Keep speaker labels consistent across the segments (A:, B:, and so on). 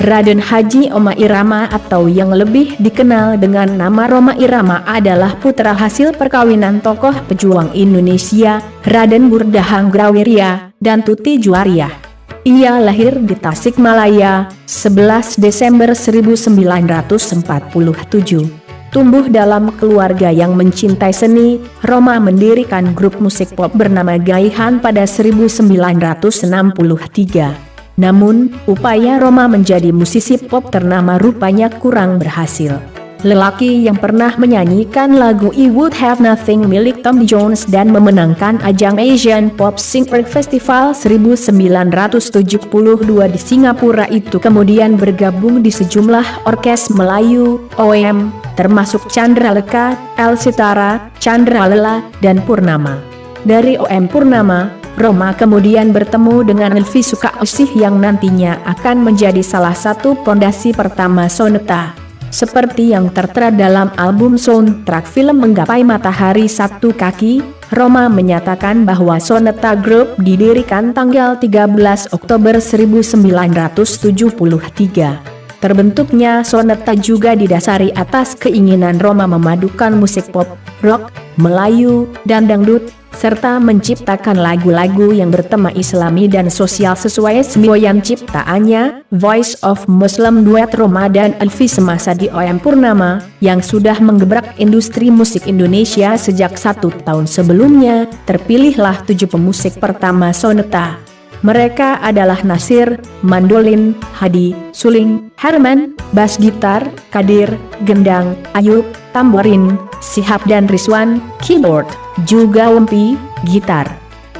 A: Raden Haji Rhoma Irama atau yang lebih dikenal dengan nama Rhoma Irama adalah putra hasil perkawinan tokoh pejuang Indonesia, Raden Burdahanggrawiria, dan Tuti Juariah. Ia lahir di Tasikmalaya, 11 Desember 1947. Tumbuh dalam keluarga yang mencintai seni, Rhoma mendirikan grup musik pop bernama Gaihan pada 1963. Namun, upaya Rhoma menjadi musisi pop ternama rupanya kurang berhasil. Lelaki yang pernah menyanyikan lagu I Would Have Nothing milik Tom Jones dan memenangkan ajang Asian Pop Singer Festival 1972 di Singapura itu kemudian bergabung di sejumlah orkes Melayu, OM, termasuk Chandra Lekar, El Sitara, Chandra Lela, dan Purnama. Dari OM Purnama, Rhoma kemudian bertemu dengan Elvi Sukaesih yang nantinya akan menjadi salah satu pondasi pertama Soneta. Seperti yang tertera dalam album soundtrack film Menggapai Matahari Satu Kaki, Rhoma menyatakan bahwa Soneta Group didirikan tanggal 13 Oktober 1973. Terbentuknya Soneta juga didasari atas keinginan Rhoma memadukan musik pop, rock, Melayu, dan dangdut, serta menciptakan lagu-lagu yang bertema Islami dan sosial sesuai semboyan ciptaannya, Voice of Muslim duet Rhoma dan Elvi semasa di OM Purnama, yang sudah menggebrak industri musik Indonesia sejak 1 tahun sebelumnya. Terpilihlah 7 pemusik pertama Soneta. Mereka adalah Nasir, mandolin, Hadi, suling, Herman, bass gitar, Kadir, gendang, Ayub, tamborin, Sihab dan Rizwan, keyboard, juga Wempi, gitar.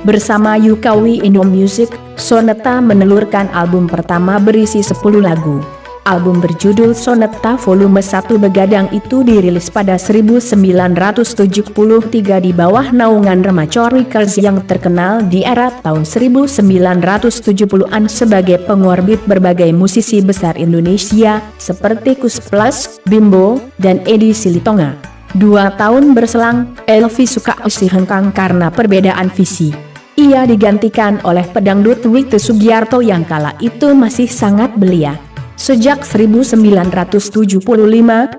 A: Bersama Yukawi Indo Music, Soneta menelurkan album pertama berisi 10 lagu. Album berjudul Soneta Volume 1 Begadang itu dirilis pada 1973 di bawah naungan Remaco Records yang terkenal di era tahun 1970-an sebagai pengorbit berbagai musisi besar Indonesia seperti Kus Plus, Bimbo, dan Edi Silitonga. 2 tahun berselang, Elvi Sukaesih hengkang karena perbedaan visi. Ia digantikan oleh pedangdut Wity Sugiarto yang kala itu masih sangat belia. Sejak 1975,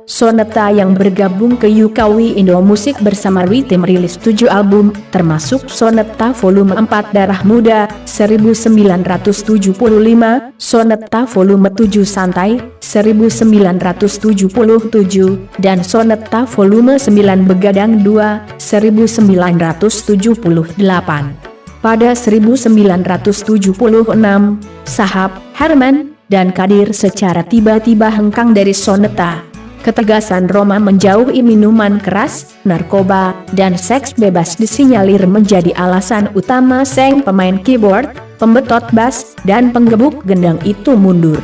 A: Soneta yang bergabung ke Yukawi Indo Music bersama Wity merilis 7 album, termasuk Soneta Volume 4 Darah Muda, 1975, Soneta Volume 7 Santai, 1977, dan Soneta Volume 9 Begadang 2, 1978. Pada 1976, Sahab, Herman, dan Kadir secara tiba-tiba hengkang dari Soneta. Ketegasan Rhoma menjauhi minuman keras, narkoba, dan seks bebas disinyalir menjadi alasan utama sang pemain keyboard, pembetot bass, dan penggebuk gendang itu mundur.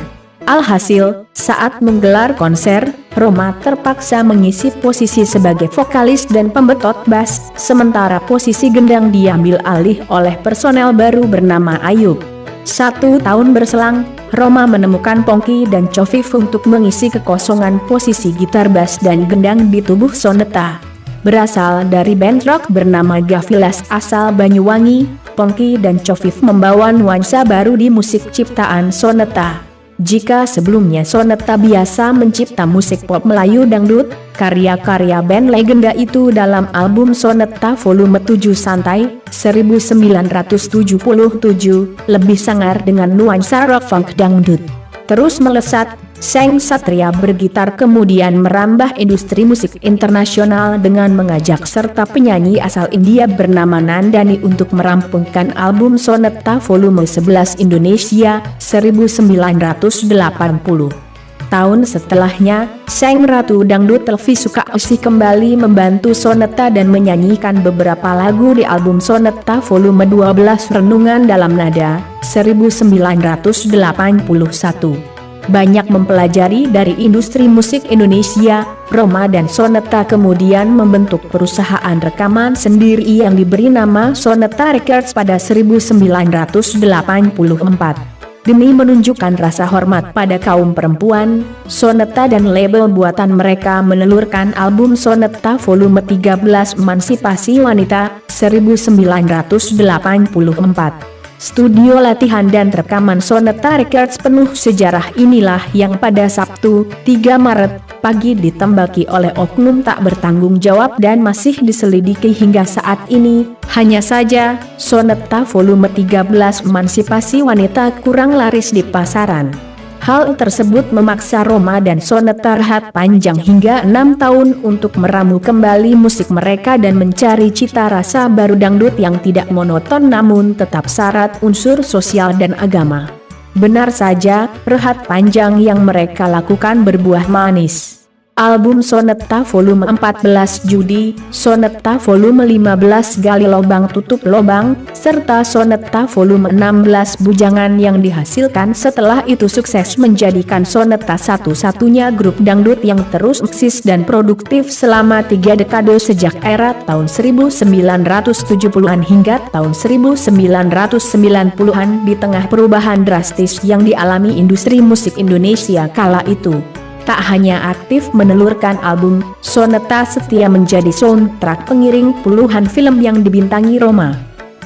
A: Alhasil, saat menggelar konser, Rhoma terpaksa mengisi posisi sebagai vokalis dan pembetot bass, sementara posisi gendang diambil alih oleh personel baru bernama Ayub. 1 tahun berselang, Rhoma menemukan Pongki dan Covif untuk mengisi kekosongan posisi gitar bass dan gendang di tubuh Soneta. Berasal dari band rock bernama Gavilas asal Banyuwangi, Pongki dan Covif membawa nuansa baru di musik ciptaan Soneta. Jika sebelumnya Soneta biasa mencipta musik pop Melayu dangdut, karya-karya band legenda itu dalam album Soneta Volume 7 Santai, 1977, lebih sangar dengan nuansa rock funk dangdut. Terus melesat, sang satria bergitar kemudian merambah industri musik internasional dengan mengajak serta penyanyi asal India bernama Nandani untuk merampungkan album Soneta Volume 11 Indonesia, 1980. Tahun setelahnya, sang Ratu Dangdut Elvi Sukaesih kembali membantu Soneta dan menyanyikan beberapa lagu di album Soneta Volume 12 Renungan Dalam Nada, 1981. Banyak mempelajari dari industri musik Indonesia, Rhoma dan Soneta kemudian membentuk perusahaan rekaman sendiri yang diberi nama Soneta Records pada 1984. Demi menunjukkan rasa hormat pada kaum perempuan, Soneta dan label buatan mereka menelurkan album Soneta Volume 13 Emansipasi Wanita, 1984. Studio latihan dan rekaman Sonata Records penuh sejarah inilah yang pada Sabtu, 3 Maret, pagi ditembaki oleh oknum tak bertanggung jawab dan masih diselidiki hingga saat ini. Hanya saja, Sonata volume 13 Emansipasi Wanita kurang laris di pasaran. Hal tersebut memaksa Roma dan Sonata rehat panjang hingga 6 tahun untuk meramu kembali musik mereka dan mencari cita rasa baru dangdut yang tidak monoton namun tetap syarat unsur sosial dan agama. Benar saja, rehat panjang yang mereka lakukan berbuah manis. Album Sonata volume 14 Judi, Sonata volume 15 Gali Lobang Tutup Lobang, serta Sonata volume 16 Bujangan yang dihasilkan setelah itu sukses menjadikan Sonata satu-satunya grup dangdut yang terus eksis dan produktif selama 3 dekade sejak era tahun 1970-an hingga tahun 1990-an di tengah perubahan drastis yang dialami industri musik Indonesia kala itu. Tak hanya aktif menelurkan album, Sonata setia menjadi soundtrack pengiring puluhan film yang dibintangi Roma.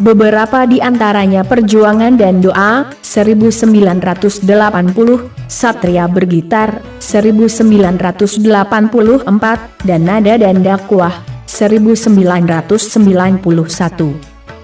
A: Beberapa di antaranya Perjuangan dan Doa, 1980, Satria Bergitar, 1984, dan Nada dan Dakwah, 1991.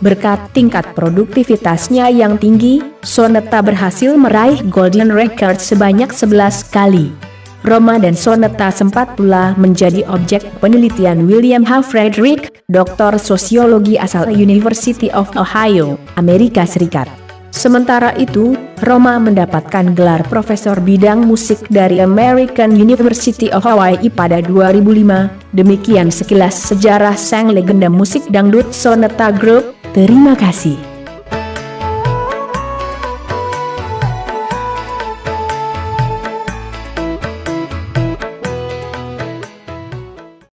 A: Berkat tingkat produktivitasnya yang tinggi, Sonata berhasil meraih Golden Record sebanyak 11 kali. Roma dan Sonata sempat pula menjadi objek penelitian William H. Frederick, doktor sosiologi asal University of Ohio, Amerika Serikat. Sementara itu, Roma mendapatkan gelar profesor bidang musik dari American University of Hawaii pada 2005. Demikian sekilas sejarah sang legenda musik dangdut Sonata Group. Terima kasih.